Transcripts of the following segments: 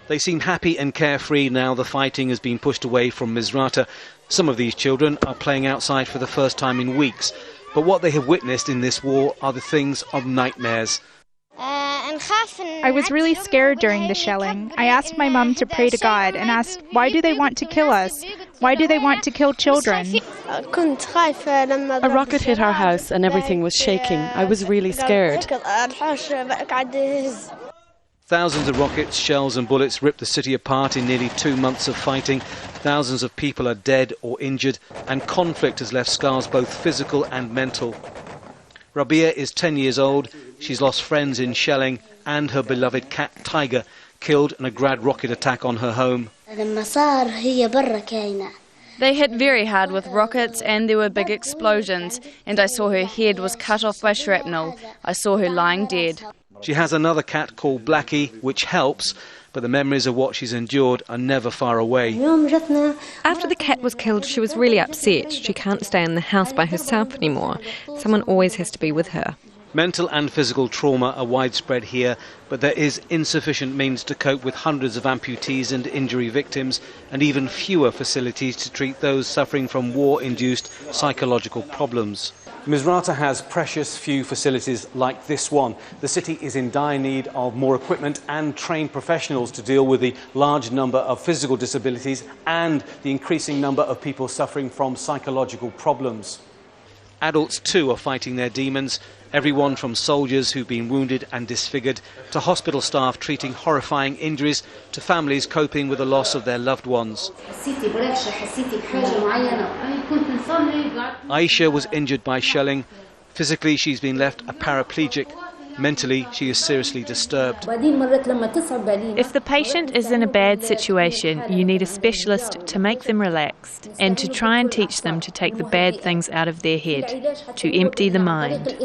They seem happy and carefree now the fighting has been pushed away from Misurata. Some of these children are playing outside for the first time in weeks. But what they have witnessed in this war are the things of nightmares. I was really scared during the shelling. I asked my mum to pray to God and asked, why do they want to kill us? Why do they want to kill children? A rocket hit our house and everything was shaking. I was really scared. Thousands of rockets, shells and bullets ripped the city apart in nearly 2 months of fighting. Thousands of people are dead or injured, and conflict has left scars both physical and mental. Rabia is 10 years old. She's lost friends in shelling and her beloved cat Tiger, killed in a Grad rocket attack on her home. They hit very hard with rockets and there were big explosions, and I saw her head was cut off by shrapnel. I saw her lying dead. She has another cat called Blackie, which helps, but the memories of what she's endured are never far away. After the cat was killed, she was really upset. She can't stay in the house by herself anymore. Someone always has to be with her. Mental and physical trauma are widespread here, but there is insufficient means to cope with hundreds of amputees and injury victims, and even fewer facilities to treat those suffering from war-induced psychological problems. Misurata has precious few facilities like this one. The city is in dire need of more equipment and trained professionals to deal with the large number of physical disabilities and the increasing number of people suffering from psychological problems. Adults too are fighting their demons, everyone from soldiers who've been wounded and disfigured, to hospital staff treating horrifying injuries, to families coping with the loss of their loved ones. Aisha was injured by shelling. Physically, she's been left a paraplegic. Mentally, she is seriously disturbed. If the patient is in a bad situation, you need a specialist to make them relaxed and to try and teach them to take the bad things out of their head, to empty the mind.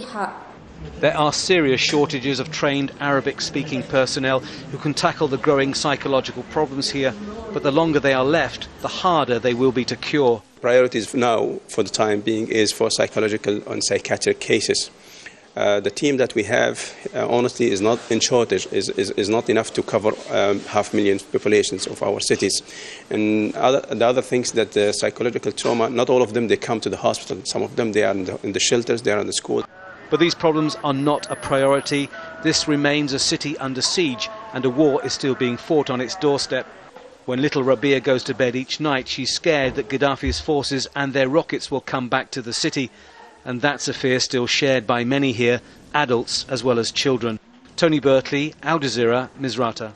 There are serious shortages of trained Arabic-speaking personnel who can tackle the growing psychological problems here, but the longer they are left, the harder they will be to cure. Priorities now, for the time being, is for psychological and psychiatric cases. The team that we have, honestly, is not in shortage, is not enough to cover 500,000 populations of our cities. And the other things that the psychological trauma, not all of them, they come to the hospital. Some of them, they are in the shelters, they are in the school. But these problems are not a priority. This remains a city under siege, and a war is still being fought on its doorstep. When little Rabia goes to bed each night, she's scared that Gaddafi's forces and their rockets will come back to the city. And that's a fear still shared by many here, adults as well as children. Tony Birtley, Al Jazeera, Misurata.